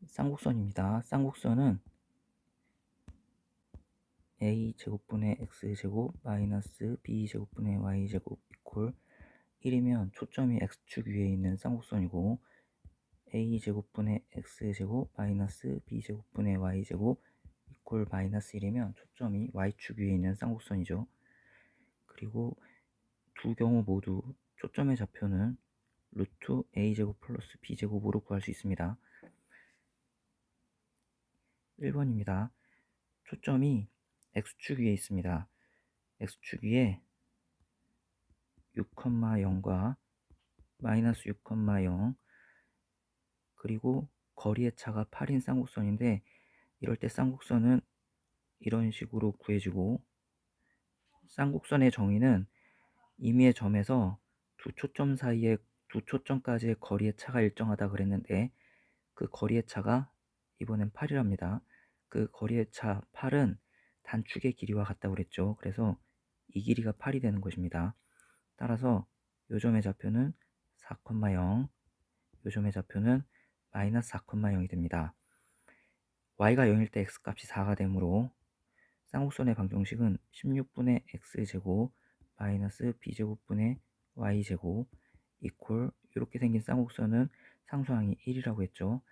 쌍곡선입니다. 쌍곡선은 a제곱분의 x제곱 마이너스 b제곱분의 y제곱 이퀄 1이면 초점이 x축 위에 있는 쌍곡선이고, a제곱분의 x제곱 마이너스 b제곱분의 y제곱 이퀄 마이너스 1이면 초점이 y축 위에 있는 쌍곡선이죠. 그리고 두 경우 모두 초점의 좌표는 루트 a제곱 플러스 b제곱으로 구할 수 있습니다. 1번입니다. 초점이 x축 위에 있습니다. x축 위에 6,0과 마이너스 6,0, 그리고 거리의 차가 8인 쌍곡선인데, 이럴 때 쌍곡선은 이런 식으로 구해지고, 쌍곡선의 정의는 임의의 점에서 두 초점 사이에 두 초점까지의 거리의 차가 일정하다 그랬는데, 그 거리의 차가 이번엔 8이랍니다. 그 거리의 차 8은 단축의 길이와 같다고 그랬죠. 그래서 이 길이가 8이 되는 것입니다. 따라서 요점의 좌표는 4,0, 요점의 좌표는 마이너스 4,0이 됩니다. y가 0일 때 x값이 4가 되므로 쌍곡선의 방정식은 16분의 x제곱 마이너스 b제곱분의 y제곱 이퀄, 이렇게 생긴 쌍곡선은 상수항이 1이라고 했죠.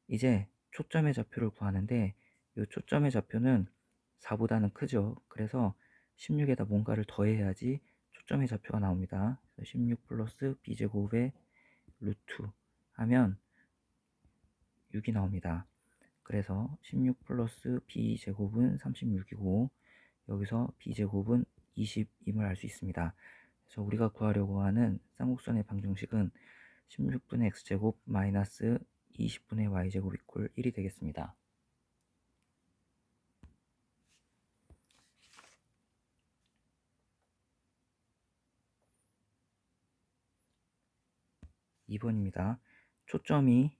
이제 초점의 좌표를 구하는데, 이 초점의 좌표는 4보다는 크죠. 그래서 16에다 뭔가를 더해야지 초점의 좌표가 나옵니다. 16 플러스 b제곱의 루트 하면 6이 나옵니다. 그래서 16 플러스 b제곱은 36이고, 여기서 b제곱은 20임을 알 수 있습니다. 그래서 우리가 구하려고 하는 쌍곡선의 방정식은 16분의 x제곱 마이너스 20분의 y제곱 이퀄 1이 되겠습니다. 2번입니다. 초점이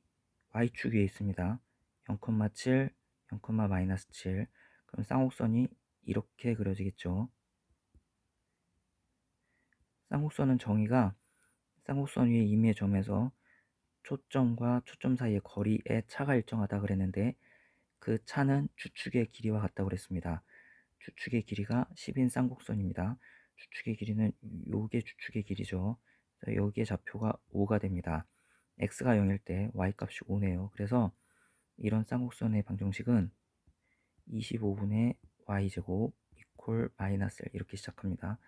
y축 위에 있습니다. 0,7, 0, 마이너스 7. 그럼 쌍곡선이 이렇게 그려지겠죠. 쌍곡선은 정의가 쌍곡선 위에 임의의 점에서 초점과 초점 사이의 거리의 차가 일정하다 그랬는데, 그 차는 주축의 길이와 같다고 그랬습니다. 주축의 길이가 10인 쌍곡선입니다. 주축의 길이는 요게 주축의 길이죠. 여기에 좌표가 5가 됩니다. x가 0일 때 y값이 5네요. 그래서 이런 쌍곡선의 방정식은 25분의 y제곱 이퀄 마이너스 1, 이렇게 시작합니다.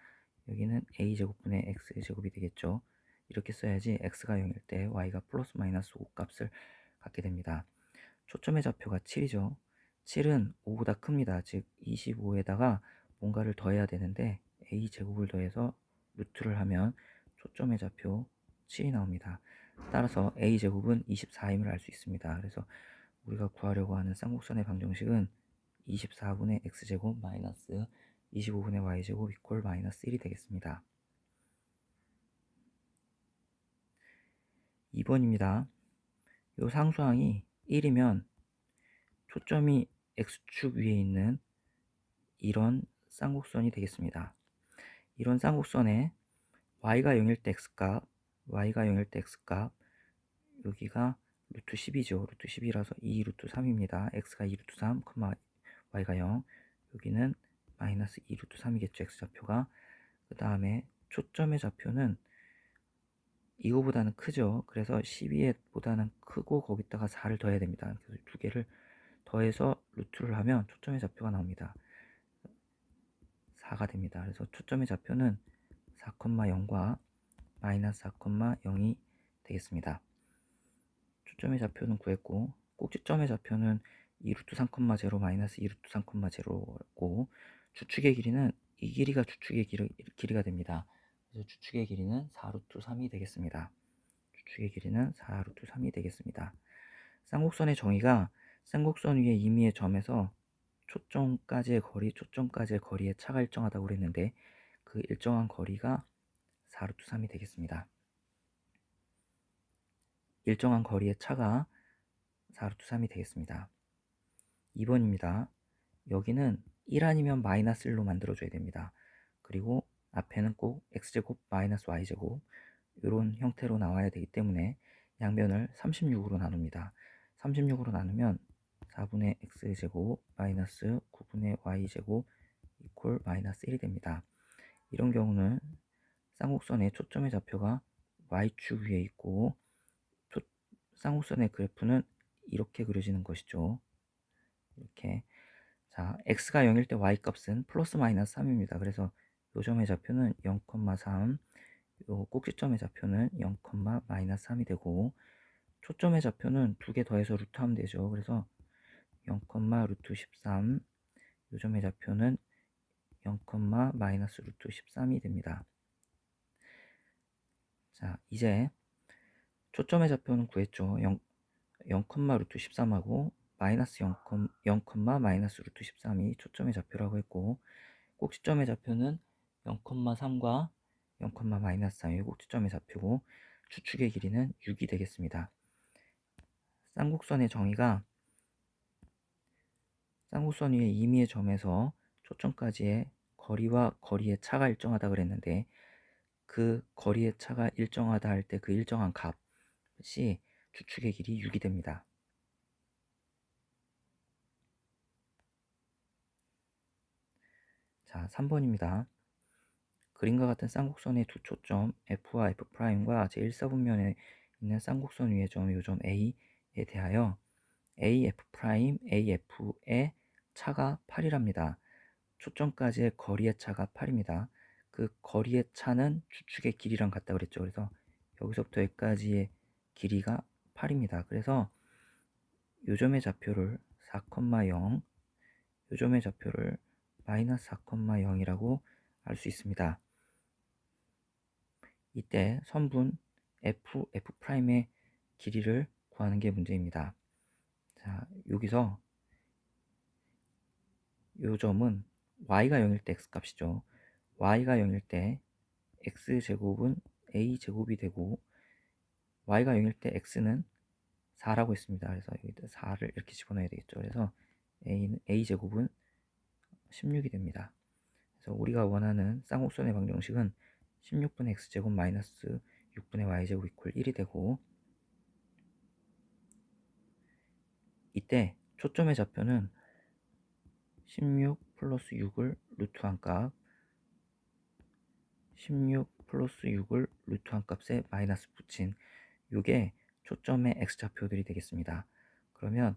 여기는 a제곱분의 x제곱이 되겠죠. 이렇게 써야지 x가 0일 때 y가 플러스 마이너스 5 값을 갖게 됩니다. 초점의 좌표가 7이죠. 7은 5보다 큽니다. 즉 25에다가 뭔가를 더해야 되는데, a제곱을 더해서 루트를 하면 초점의 좌표 7이 나옵니다. 따라서 a제곱은 24임을 알 수 있습니다. 그래서 우리가 구하려고 하는 쌍곡선의 방정식은 24분의 x제곱 마이너스 25분의 y제곱 이퀄 마이너스 1이 되겠습니다. 2번입니다. 이 상수항이 1이면 초점이 x축 위에 있는 이런 쌍곡선이 되겠습니다. 이런 쌍곡선에 y가 0일 때 x값, y가 0일 때 x값, 여기가 루트 10이죠. 루트 10이라서 2 루트 3입니다. x가 2 루트 3, y가 0, 여기는 마이너스 2 루트 3이겠죠. x좌표가. 그 다음에 초점의 좌표는 이거보다는 크죠. 그래서 12보다는 크고 거기다가 4를 더해야 됩니다. 그래서 두 개를 더해서 루트를 하면 초점의 좌표가 나옵니다. 4가 됩니다. 그래서 초점의 좌표는 4,0과 마이너스 4,0이 되겠습니다. 초점의 좌표는 구했고, 꼭지점의 좌표는 2루트 3,0 마이너스 2루트 3,0고, 주축의 길이는 이 길이가 주축의 길이가 됩니다. 그래서 주축의 길이는 4루트 3이 되겠습니다. 주축의 길이는 4루트 3이 되겠습니다. 쌍곡선의 정의가 쌍곡선 위에 임의의 점에서 초점까지의 거리의 차가 일정하다고 그랬는데, 그 일정한 거리가 4루트 3이 되겠습니다. 일정한 거리의 차가 4루트 3이 되겠습니다. 2번입니다. 여기는 1 아니면 마이너스 1로 만들어줘야 됩니다. 그리고 앞에는 꼭 x제곱 마이너스 y제곱 이런 형태로 나와야 되기 때문에 양변을 36으로 나눕니다. 36으로 나누면 4분의 x제곱 마이너스 9분의 y제곱 이퀄 마이너스 1이 됩니다. 이런 경우는 쌍곡선의 초점의 좌표가 y축 위에 있고 쌍곡선의 그래프는 이렇게 그려지는 것이죠. 이렇게. 자, x가 0일 때 y 값은 플러스 마이너스 3입니다. 그래서 요 점의 좌표는 0,3, 요 꼭지점의 좌표는 0, 마이너스 3이 되고, 초점의 좌표는 두 개 더해서 루트 하면 되죠. 그래서 0, 루트 13, 요 점의 좌표는 0, 마이너스 루트 13이 됩니다. 자, 이제 초점의 좌표는 구했죠. 0, 루트 13하고 마이너스 0, 마이너스 루트 13이 초점의 좌표라고 했고, 꼭지점의 좌표는 0,3과 0, 마이너스 3이 꼭지점의 좌표고, 추축의 길이는 6이 되겠습니다. 쌍곡선의 정의가 쌍곡선 위의 임의의 점에서 초점까지의 거리와 거리의 차가 일정하다 그랬는데, 그 거리의 차가 일정하다 할 때 그 일정한 값이 추축의 길이 6이 됩니다. 자, 3번입니다. 그림과 같은 쌍곡선의 두 초점 F와 F'과 제1사분면에 있는 쌍곡선 위의 점, 요점 A에 대하여 AF', AF의 차가 8이랍니다. 초점까지의 거리의 차가 8입니다. 그 거리의 차는 추축의 길이랑 같다 그랬죠. 그래서 여기서부터 여기까지의 길이가 8입니다. 그래서 요점의 좌표를 4,0, 요점의 좌표를 마이너스 4,0이라고 알 수 있습니다. 이때 선분 F'의 길이를 구하는 게 문제입니다. 자, 여기서 요 점은 y가 0일 때 x값이죠. y가 0일 때 x제곱은 a제곱이 되고, y가 0일 때 x는 4라고 했습니다. 그래서 여기다 4를 이렇게 집어넣어야 되겠죠. 그래서 a제곱은 16이 됩니다. 그래서 우리가 원하는 쌍곡선의 방정식은 16분의 x제곱 마이너스 6분의 y제곱 이퀄 1이 되고, 이때 초점의 좌표는 16 플러스 6을 루트한 값, 16 플러스 6을 루트한 값에 마이너스 붙인 요게 초점의 x좌표들이 되겠습니다. 그러면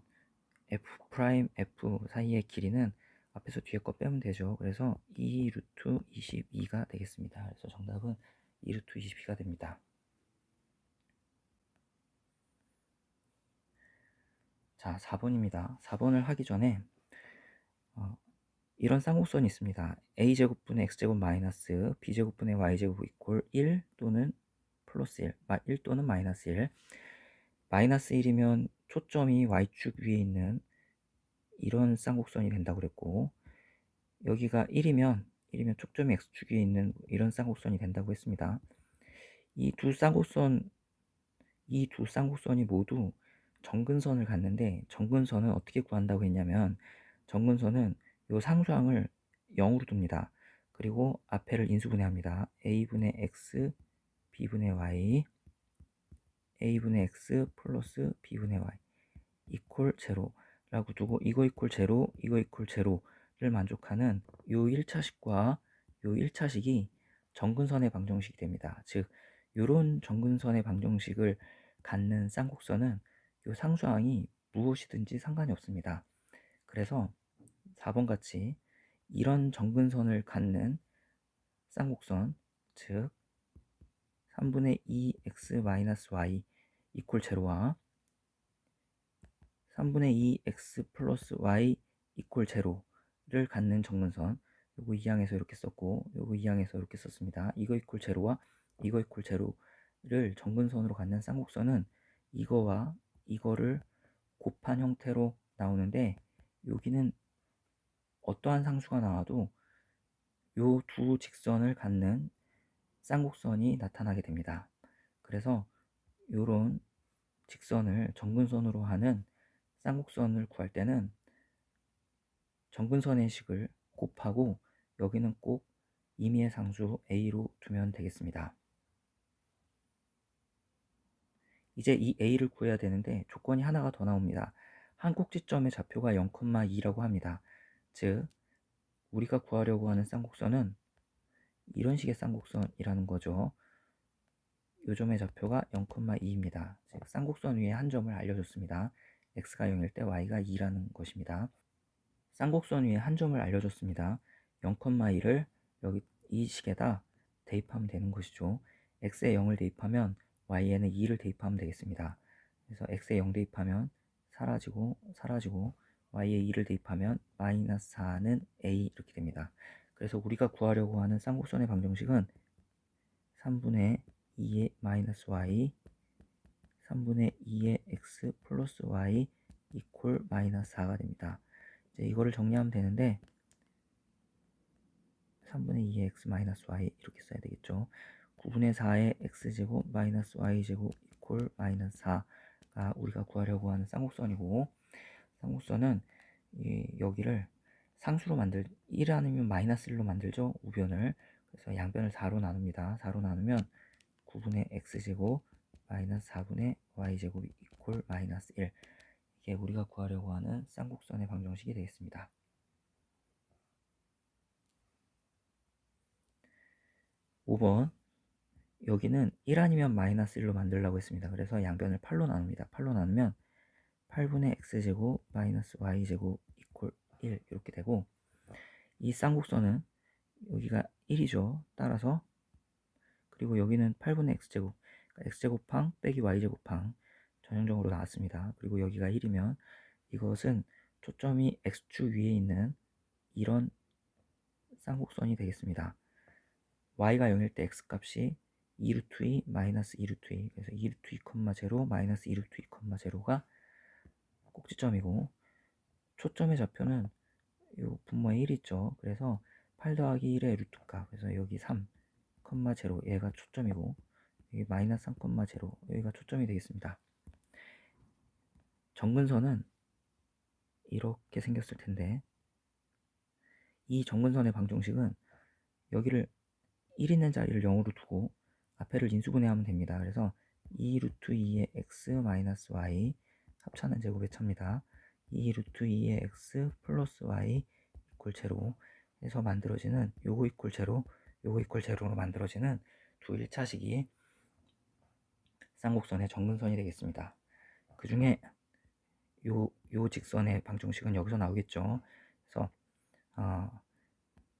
F' 사이의 길이는 앞에서 뒤에 거 빼면 되죠. 그래서 2 루트 22가 되겠습니다. 그래서 정답은 2 루트 22가 됩니다. 자, 4번입니다. 4번을 하기 전에 이런 쌍곡선이 있습니다. a제곱분의 x제곱 마이너스 b제곱분의 y제곱 이퀄 1 또는 플러스 1, 1 또는 마이너스 1. 마이너스 1이면 초점이 y축 위에 있는 이런 쌍곡선이 된다고 그랬고, 여기가 1이면 초점이 x축 위에 있는 이런 쌍곡선이 된다고 했습니다. 이 두 쌍곡선이 모두 정근선을 갖는데, 정근선은 어떻게 구한다고 했냐면, 정근선은 요 상수항을 0으로 둡니다. 그리고 앞에를 인수분해합니다. a분의 x, b분의 y, a분의 x 플러스 b분의 y 이퀄 제로라고 두고, 이거 이퀄 제로, 이거 이퀄 제로를 만족하는 요 1차식과 요 1차식이 정근선의 방정식이 됩니다. 즉, 요런 정근선의 방정식을 갖는 쌍곡선은 요 상수항이 무엇이든지 상관이 없습니다. 그래서 4번 같이 이런 정근선을 갖는 쌍곡선, 즉 3분의 2x-y 이퀄 제로와 3분의 2x 플러스 y 이퀄 제로를 갖는 정근선, 요거 2항에서 이렇게 썼고 요거 2항에서 이렇게 썼습니다. 이거 이퀄 제로와 이거 이퀄 제로를 정근선으로 갖는 쌍곡선은 이거와 이거를 곱한 형태로 나오는데, 여기는 어떠한 상수가 나와도 요 두 직선을 갖는 쌍곡선이 나타나게 됩니다. 그래서 요런 직선을 정근선으로 하는 쌍곡선을 구할 때는 정근선의 식을 곱하고 여기는 꼭 임의의 상수 a로 두면 되겠습니다. 이제 이 a를 구해야 되는데 조건이 하나가 더 나옵니다. 한 꼭지점의 좌표가 0,2라고 합니다. 즉 우리가 구하려고 하는 쌍곡선은 이런 식의 쌍곡선이라는 거죠. 요점의 좌표가 0,2입니다. 즉 쌍곡선 위에 한 점을 알려줬습니다. x가 0일 때 y가 2라는 것입니다. 쌍곡선 위에 한 점을 알려줬습니다. 0,2를 여기 이 식에다 대입하면 되는 것이죠. x에 0을 대입하면 y에는 2를 대입하면 되겠습니다. 그래서 x에 0 대입하면 사라지고 y에 2를 대입하면 마이너스 4는 a 이렇게 됩니다. 그래서 우리가 구하려고 하는 쌍곡선의 방정식은 3분의 2의 마이너스 y 3분의 2의 x 플러스 y 이퀄 마이너스 4가 됩니다. 이제 이거를 정리하면 되는데 3분의 2의 x 마이너스 y 이렇게 써야 되겠죠. 9분의 4의 x제곱 마이너스 y제곱 이퀄 마이너스 4가 우리가 구하려고 하는 쌍곡선이고, 쌍곡선은 여기를 상수로 1 아니면 마이너스 1로 만들죠. 우변을. 그래서 양변을 4로 나눕니다. 4로 나누면 9분의 x제곱 마이너스 4분의 y제곱 이퀄 마이너스 1, 이게 우리가 구하려고 하는 쌍곡선의 방정식이 되겠습니다. 5번, 여기는 1 아니면 마이너스 1로 만들려고 했습니다. 그래서 양변을 8로 나눕니다. 8로 나누면 8분의 x제곱 마이너스 y제곱 이퀄 1 이렇게 되고, 이 쌍곡선은 여기가 1이죠. 따라서 그리고 여기는 8분의 x제곱, 그러니까 x제곱항 빼기 y제곱항 전형적으로 나왔습니다. 그리고 여기가 1이면 이것은 초점이 x축 위에 있는 이런 쌍곡선이 되겠습니다. y가 0일 때 x값이 2루트 2 마이너스 2루트 2, 그래서 2루트 2, 0 마이너스 2루트 2, 0가 꼭지점이고, 초점의 좌표는 요 분모에 1 있죠. 그래서 8 더하기 1의 루트값, 그래서 여기 3, 0 얘가 초점이고, 여기 마이너스 3, 0 여기가 초점이 되겠습니다. 정근선은 이렇게 생겼을 텐데, 이 정근선의 방정식은 여기를 1 있는 자리를 0으로 두고 앞에를 인수분해하면 됩니다. 그래서 2 루트 2의 x 마이너스 y 합차는 제곱의 차입니다. 2 루트 2의 x 플러스 y 이퀄 제로 해서 만들어지는 요거 이퀄 제로, 요거 이퀄 제로로 만들어지는 두 1차식이 쌍곡선의 정근선이 되겠습니다. 그 중에 요 직선의 방정식은 여기서 나오겠죠. 그래서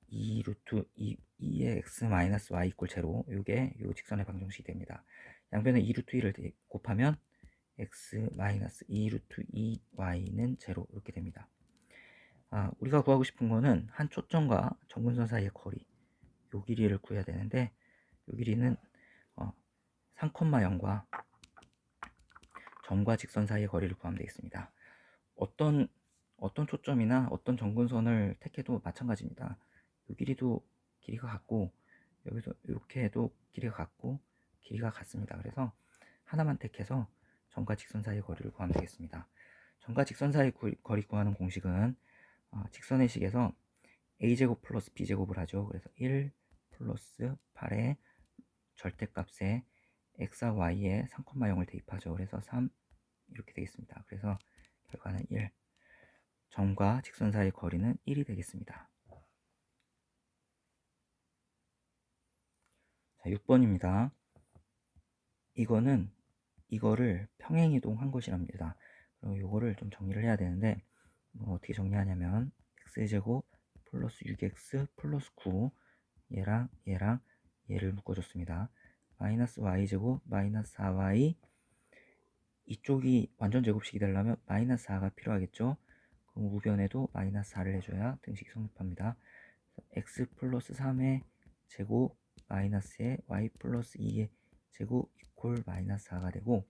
2 루트 2의 x 마이너스 y 이퀄 제로, 요게 요 직선의 방정식이 됩니다. 양변에 2 루트 2를 곱하면 x 마이너스 2 루트 2y는 제로 이렇게 됩니다. 우리가 구하고 싶은 거는 한 초점과 정근선 사이의 거리, 요 길이를 구해야 되는데, 요 길이는 3,0과 점과 직선 사이의 거리를 구하면 되겠습니다. 어떤 초점이나 어떤 정근선을 택해도 마찬가지입니다. 요 길이도 길이가 같고, 여기서 이렇게 해도 길이가 같고 길이가 같습니다. 그래서 하나만 택해서 점과 직선 사이의 거리를 구하면 되겠습니다. 점과 직선 사이의 거리 구하는 공식은 직선의 식에서 a제곱 플러스 b제곱을 하죠. 그래서 1 플러스 8의 절대값에 x와 y에 3,0을 대입하죠. 그래서 3 이렇게 되겠습니다. 그래서 결과는 1, 점과 직선 사이의 거리는 1이 되겠습니다. 자, 6번입니다. 이거를 평행이동한 것이랍니다. 그럼 이거를 좀 정리를 해야 되는데, 어떻게 정리하냐면 x제곱 플러스 6x 플러스 9, 얘랑 얘를 묶어줬습니다. 마이너스 y제곱 마이너스 4y, 이쪽이 완전 제곱식이 되려면 마이너스 4가 필요하겠죠. 그럼 우변에도 마이너스 4를 해줘야 등식이 성립합니다. x 플러스 3의 제곱 마이너스의 y 플러스 2의 제곱 이퀄 마이너스 4가 되고,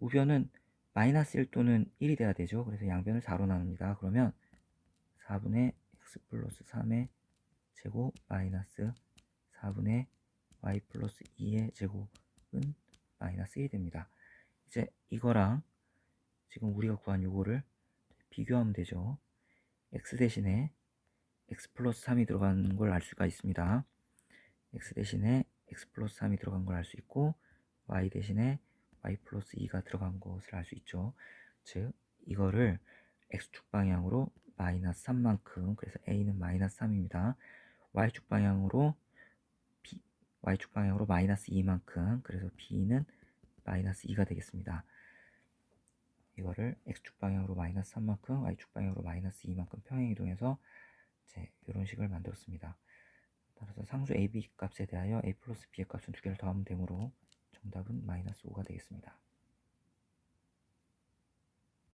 우변은 마이너스 1 또는 1이 돼야 되죠. 그래서 양변을 4로 나눕니다. 그러면 4분의 x 플러스 3의 제곱 마이너스 4분의 y 플러스 2의 제곱은 마이너스 1이 됩니다. 이제 이거랑 지금 우리가 구한 요거를 비교하면 되죠. x 대신에 x 플러스 3이 들어간 걸 알 수가 있습니다. x 대신에 x 플러스 3이 들어간 걸 알 수 있고, y 대신에 y 플러스 2가 들어간 것을 알 수 있죠. 즉 이거를 x축 방향으로 마이너스 3만큼, 그래서 a는 마이너스 3입니다. y축 방향으로 y축 방향으로 마이너스 2만큼, 그래서 b는 마이너스 2가 되겠습니다. 이거를 x축 방향으로 마이너스 3만큼, y축 방향으로 마이너스 2만큼 평행이동해서 이런 식을 만들었습니다. 따라서 상수 a, b 값에 대하여 a 플러스 b의 값은 두 개를 더하면 되므로 정답은 마이너스 5가 되겠습니다.